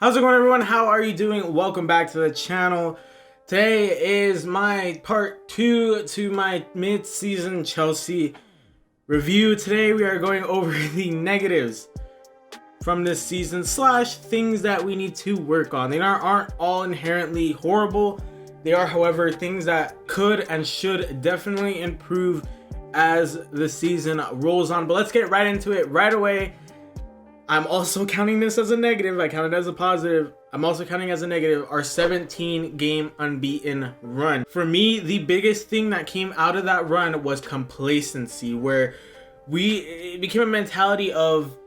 How's it going, everyone? How are you doing? Welcome back to the channel. Today is my part 2 to my mid-season Chelsea review. Today we are going over the negatives from this season slash things that we need to work on. They aren't all inherently horrible. They are, however, things that could and should definitely improve as the season rolls on. But let's get right into it right away. I'm also counting this as a negative. I count it as a positive. I'm also counting as a negative our 17 game unbeaten run. For me, the biggest thing that came out of that run was complacency, where it became a mentality of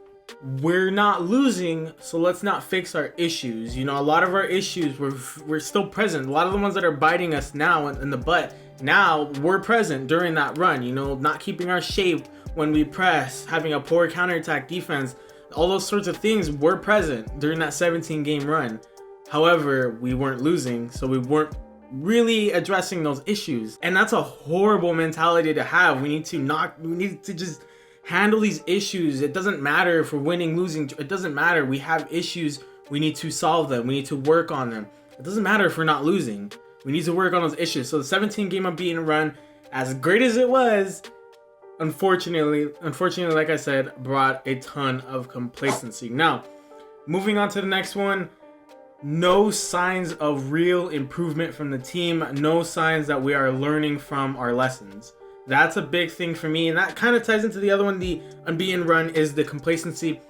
we're not losing, so let's not fix our issues. You know, a lot of our issues were still present. A lot of the ones that are biting us now in the butt now were present during that run. You know, not keeping our shape when we press, having a poor counterattack defense. All those sorts of things were present during that 17 game run. However, we weren't losing, so we weren't really addressing those issues. And that's a horrible mentality to have. We need to just handle these issues. It doesn't matter if we're winning, losing. It doesn't matter. We have issues. We need to solve them. We need to work on them. It doesn't matter if we're not losing. We need to work on those issues. So the 17 game unbeaten run, as great as it was, unfortunately, like I said, brought a ton of complacency. Now, moving on to the next one, no signs of real improvement from the team. No signs that we are learning from our lessons. That's a big thing for me, and that kind of ties into the other one. The unbeaten run is the complacency.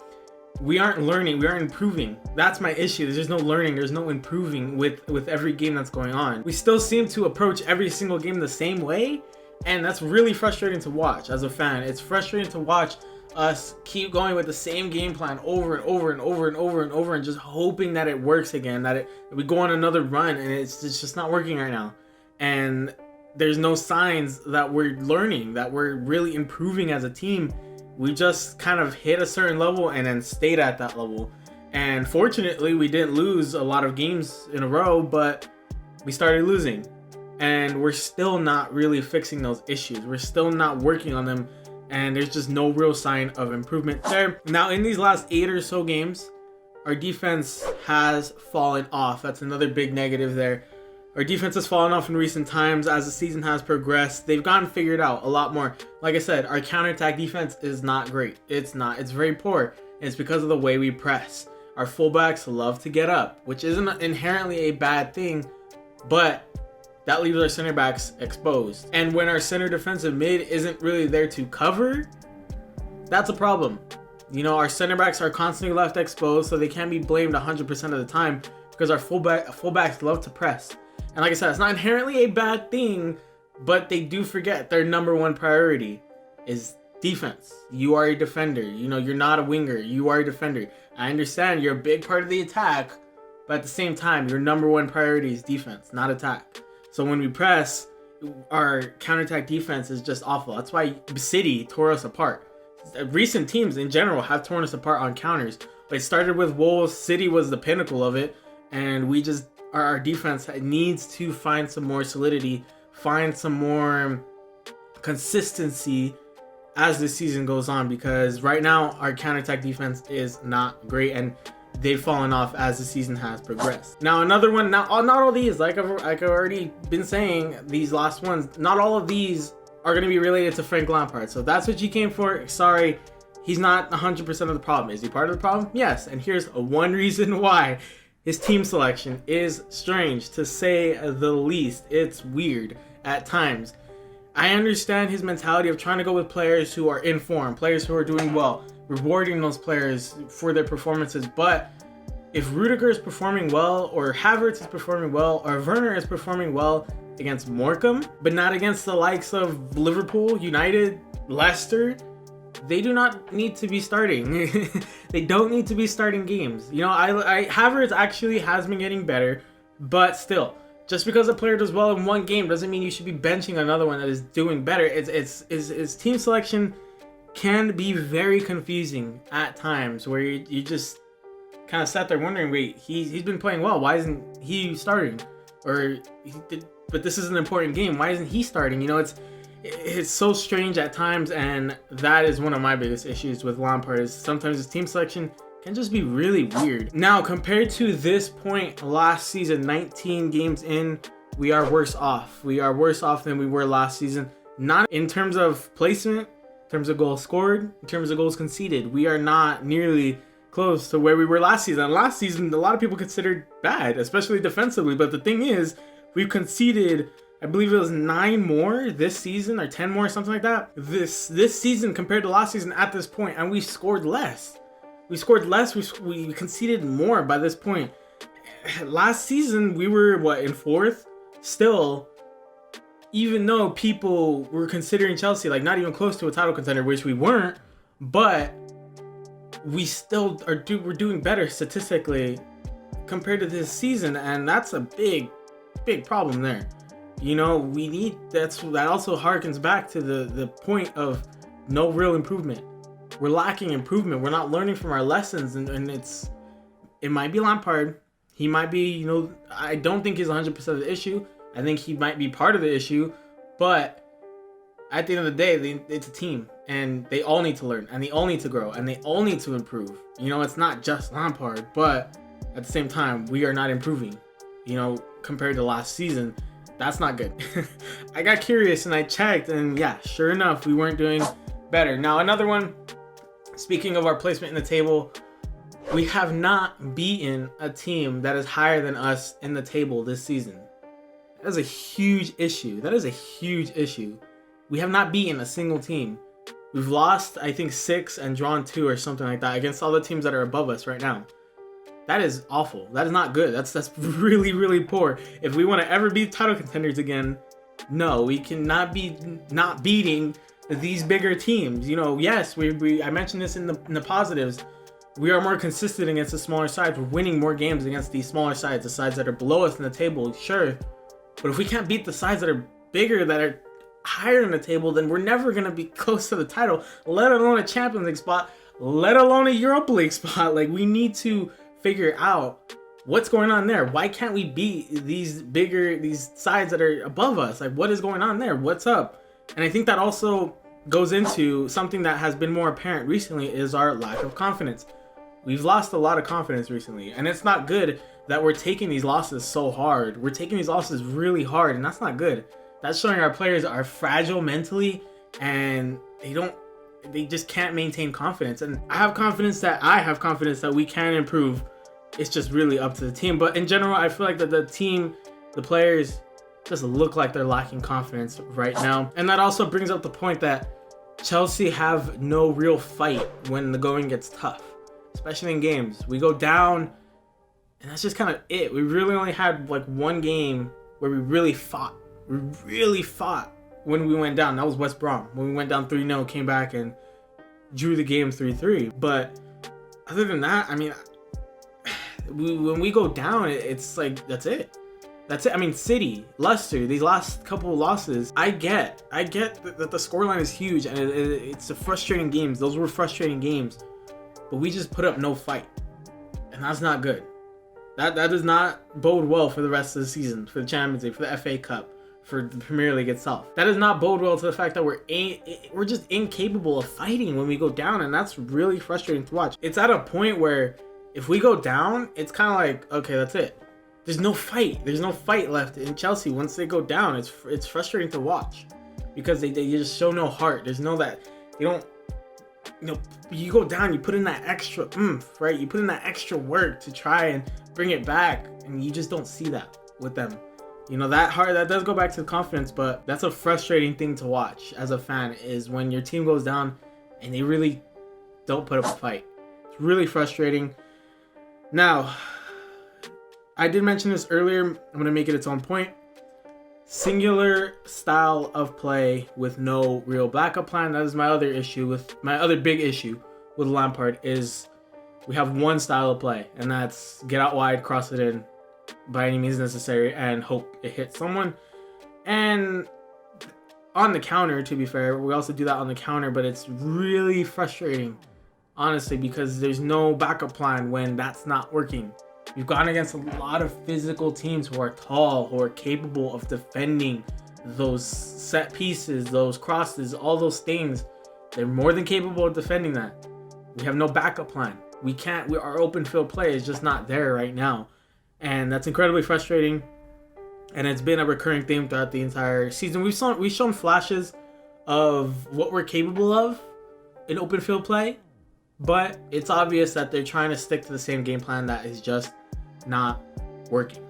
We aren't learning. We aren't improving. That's my issue. There's no learning. There's no improving with every game that's going on. We still seem to approach every single game the same way. And that's really frustrating to watch as a fan. It's frustrating to watch us keep going with the same game plan over and over and over and over and over and just hoping that it works again, that we go on another run, and it's just not working right now. And there's no signs that we're learning, that we're really improving as a team. We just kind of hit a certain level and then stayed at that level. And fortunately, we didn't lose a lot of games in a row, but we started losing. And we're still not really fixing those issues. We're still not working on them, and there's just no real sign of improvement there. Now, in these last 8 or so games, our defense has fallen off. That's another big negative there. Our defense has fallen off in recent times as the season has progressed. They've gotten figured out a lot more. Like I said, our counterattack defense is not great. It's not. It's very poor. It's because of the way we press. Our fullbacks love to get up, which isn't inherently a bad thing, but that leaves our center backs exposed. And when our center defensive mid isn't really there to cover, that's a problem. You know, our center backs are constantly left exposed, so they can't be blamed 100% of the time because our fullbacks love to press. And like I said, it's not inherently a bad thing, but they do forget their number one priority is defense. You are a defender. You know, you're not a winger. You are a defender. I understand you're a big part of the attack, but at the same time, your number one priority is defense, not attack. So when we press, our counterattack defense is just awful. That's why City tore us apart. Recent teams in general have torn us apart on counters. But it started with Wolves. City was the pinnacle of it. And our defense needs to find some more solidity, find some more consistency as the season goes on. Because right now, our counterattack defense is not great. And they've fallen off as the season has progressed. Now, another one, not all these, like I've already been saying, these last ones, not all of these are going to be related to Frank Lampard. So if that's what you came for, sorry, he's not 100% of the problem. Is he part of the problem? Yes. And here's one reason why. His team selection is strange, to say the least. It's weird at times. I understand his mentality of trying to go with players who are in form, players who are doing well, rewarding those players for their performances. But if Rudiger is performing well, or Havertz is performing well, or Werner is performing well against Morecambe, but not against the likes of Liverpool, United, Leicester, they do not need to be starting. They don't need to be starting games. You know, Havertz actually has been getting better, but still, just because a player does well in one game doesn't mean you should be benching another one that is doing better. It's team selection can be very confusing at times, where you just kind of sat there wondering, wait, he's been playing well, why isn't he starting? But this is an important game, why isn't he starting? You know, it's so strange at times, and that is one of my biggest issues with Lampard, is sometimes his team selection can just be really weird. Now, compared to this point last season, 19 games in, we are worse off. We are worse off than we were last season. Not in terms of placement, in terms of goals scored, in terms of goals conceded. We are not nearly close to where we were last season. Last season, a lot of people considered bad, especially defensively. But the thing is, we've conceded, I believe it was 9 more this season, or 10 more, something like that. This season compared to last season at this point, and we scored less. We scored less. We conceded more by this point. Last season, we were in 4th. Still, even though people were considering Chelsea like not even close to a title contender, which we weren't, but we still we're doing better statistically compared to this season, and that's a big problem there. You know, that also harkens back to the point of no real improvement. We're lacking improvement. We're not learning from our lessons, and it might be Lampard. He might be, you know, I don't think he's 100% of the issue. I think he might be part of the issue, but at the end of the day, it's a team, and they all need to learn, and they all need to grow, and they all need to improve. You know, it's not just Lampard, but at the same time, we are not improving, you know, compared to last season. That's not good. I got curious and I checked, and yeah, sure enough, we weren't doing better. Now, another one, speaking of our placement in the table, we have not beaten a team that is higher than us in the table this season. That is a huge issue. That is a huge issue. We have not beaten a single team. We've lost, I think, 6 and drawn 2 or something like that against all the teams that are above us right now. That is awful. That is not good. That's really, really poor. If we want to ever be title contenders again, no, we cannot be not beating these bigger teams. You know, yes, I mentioned this in the positives. We are more consistent against the smaller sides. We're winning more games against these smaller sides, the sides that are below us in the table, sure. But if we can't beat the sides that are bigger, that are higher in the table, then we're never going to be close to the title, let alone a Champions League spot, let alone a Europa League spot. Like, we need to figure out what's going on there. Why can't we beat these sides that are above us? Like, what is going on there? What's up? And I think that also goes into something that has been more apparent recently, is our lack of confidence. We've lost a lot of confidence recently, and it's not good that we're taking these losses so hard. We're taking these losses really hard, and that's not good. That's showing our players are fragile mentally, and they just can't maintain confidence. And I have confidence that we can improve. It's just really up to the team. But in general, I feel like that the team, the players, just look like they're lacking confidence right now. And that also brings up the point that Chelsea have no real fight when the going gets tough, especially in games. We go down, and that's just kind of it. We really only had like one game where we really fought. We really fought when we went down. That was West Brom. When we went down 3-0, came back and drew the game 3-3. But other than that, I mean, when we go down, it's like, that's it. That's it. I mean, City, Leicester, these last couple of losses, I get that the scoreline is huge, and it's a frustrating games. Those were frustrating games. But we just put up no fight. And that's not good. That does not bode well for the rest of the season, for the Champions League, for the FA Cup, for the Premier League itself. That does not bode well to the fact that we're just incapable of fighting when we go down, and that's really frustrating to watch. It's at a point where if we go down, it's kind of like, okay, that's it. There's no fight. There's no fight left in Chelsea. Once they go down, it's frustrating to watch because they just show no heart. There's no that they don't. You know, you go down, you put in that extra oomph, right? You put in that extra work to try and bring it back, and you just don't see that with them. You know, that does go back to the confidence, but that's a frustrating thing to watch as a fan, is when your team goes down and they really don't put up a fight. It's really frustrating. Now, I did mention this earlier. I'm going to make it its own point. Singular style of play with no real backup plan. That is my other big issue with Lampard, is we have one style of play, and that's get out wide, cross it in by any means necessary, and hope it hits someone. And on the counter, to be fair, we also do that on the counter, but it's really frustrating, honestly, because there's no backup plan when that's not working. We've gone against a lot of physical teams who are tall, who are capable of defending those set pieces, those crosses, all those things. They're more than capable of defending that. We have no backup plan. We can't. Our open field play is just not there right now, and that's incredibly frustrating. And it's been a recurring theme throughout the entire season. We've shown flashes of what we're capable of in open field play, but it's obvious that they're trying to stick to the same game plan that is just not working.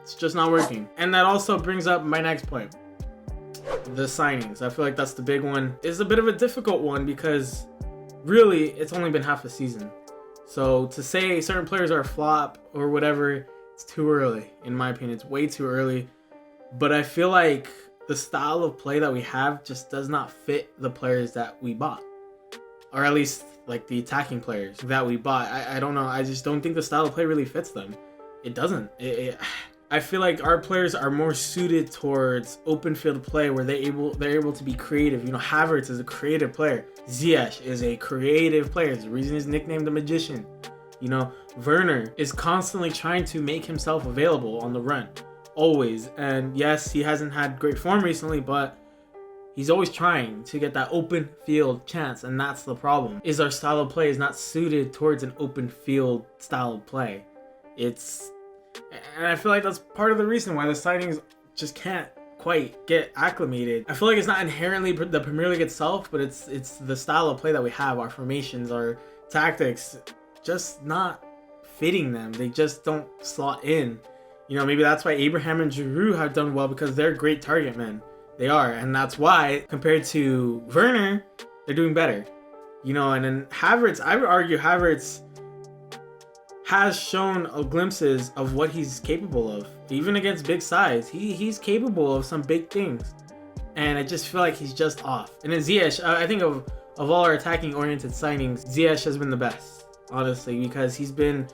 It's just not working. And that also brings up my next point. The signings. I feel like that's the big one. It's a bit of a difficult one because really it's only been half a season. So to say certain players are a flop or whatever, it's too early. In my opinion, it's way too early. But I feel like the style of play that we have just does not fit the players that we bought. Or at least like the attacking players that we bought. I don't know. I just don't think the style of play really fits them. It doesn't. I feel like our players are more suited towards open field play where they're able to be creative. You know, Havertz is a creative player. Ziyech is a creative player. It's the reason he's nicknamed the Magician. You know, Werner is constantly trying to make himself available on the run. Always. And yes, he hasn't had great form recently, but he's always trying to get that open field chance. And that's the problem, is our style of play is not suited towards an open field style of play. And I feel like that's part of the reason why the signings just can't quite get acclimated. I feel like it's not inherently the Premier League itself, but it's the style of play that we have, our formations, our tactics, just not fitting them. They just don't slot in. You know, maybe that's why Abraham and Giroud have done well, because they're great target men. They are, and that's why compared to Werner, they're doing better. You know, and then Havertz, I would argue Havertz has shown glimpses of what he's capable of. Even against big sides, he's capable of some big things. And I just feel like he's just off. And then Ziyech, I think of all our attacking oriented signings, Ziyech has been the best, honestly, because he's been,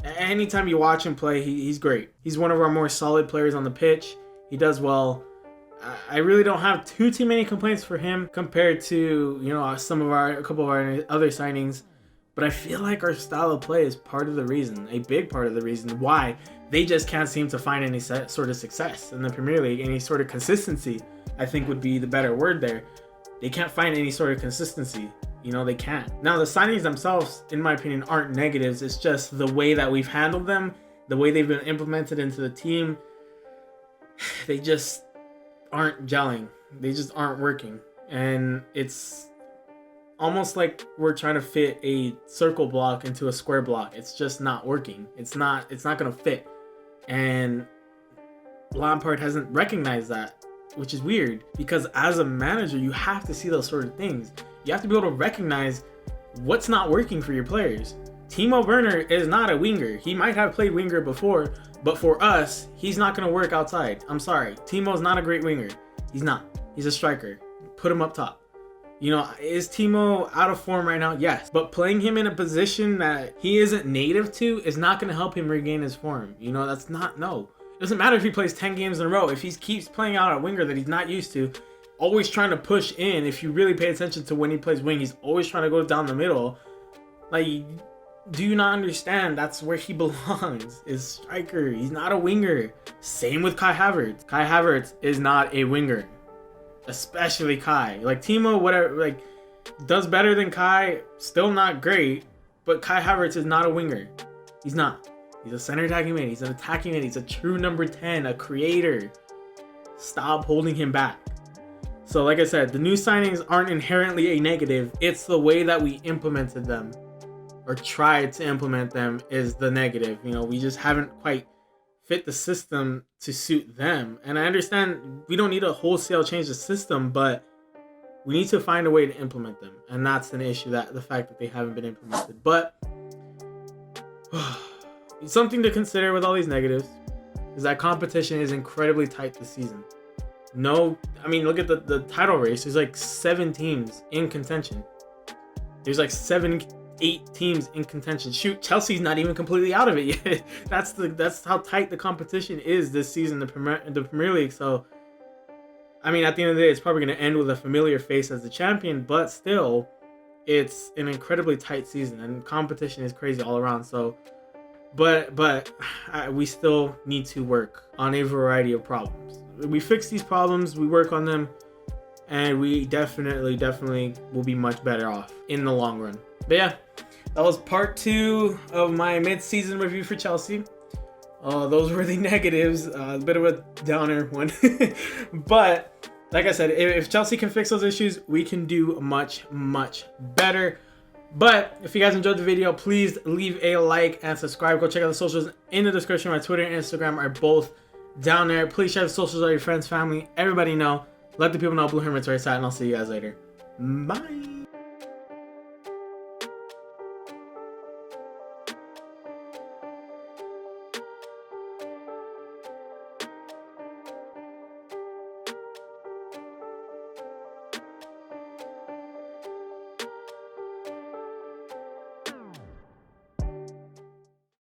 anytime you watch him play, he's great. He's one of our more solid players on the pitch. He does well. I really don't have too many complaints for him compared to, you know, a couple of our other signings. But I feel like our style of play is part of the reason, a big part of the reason why they just can't seem to find any sort of success in the Premier League. Any sort of consistency, I think, would be the better word there. They can't find any sort of consistency. You know, they can't. Now, the signings themselves, in my opinion, aren't negatives. It's just the way that we've handled them, the way they've been implemented into the team. They just aren't gelling. They just aren't working. And it's almost like we're trying to fit a circle block into a square block. It's just not working. It's not going to fit. And Lampard hasn't recognized that, which is weird, because as a manager, you have to see those sort of things. You have to be able to recognize what's not working for your players. Timo Werner is not a winger. He might have played winger before, but for us, he's not going to work outside. I'm sorry. Timo's not a great winger. He's not. He's a striker. Put him up top. You know, is Timo out of form right now? Yes. But playing him in a position that he isn't native to is not going to help him regain his form. You know, that's not, no. It doesn't matter if he plays 10 games in a row. If he keeps playing out a winger that he's not used to, always trying to push in, if you really pay attention to when he plays wing, he's always trying to go down the middle. Like, do you not understand? That's where he belongs, is striker. He's not a winger. Same with Kai Havertz. Kai Havertz is not a winger. Especially Kai. Like, Timo, whatever, like, does better than Kai. Still not great. But Kai Havertz is not a winger. He's not. He's a center attacking mid. He's an attacking mid. He's a true number 10, a creator. Stop holding him back. So, like I said, the new signings aren't inherently a negative. It's the way that we implemented them, or tried to implement them, is the negative. You know, we just haven't quite fit the system to suit them. And I understand we don't need to wholesale change the system, but we need to find a way to implement them. And that's an issue, that the fact that they haven't been implemented. But something to consider with all these negatives is that competition is incredibly tight this season. No, I mean, look at the title race. There's like 7 teams in contention. There's like 8 teams in contention. Shoot, Chelsea's not even completely out of it yet. That's how tight the competition is this season, the Premier League. So, I mean, at the end of the day, it's probably going to end with a familiar face as the champion, but still, it's an incredibly tight season, and competition is crazy all around. So, but we still need to work on a variety of problems. We fix these problems, we work on them, and we definitely will be much better off in the long run. But yeah, that was part 2 of my mid-season review for Chelsea. Those were the negatives, a bit of a downer one. But like I said, if Chelsea can fix those issues, we can do much, much better. But if you guys enjoyed the video, please leave a like and subscribe. Go check out the socials in the description. My Twitter and Instagram are both down there. Please share the socials with your friends, family, everybody know. Let the people know Blue Hermit's right side, and I'll see you guys later. Bye.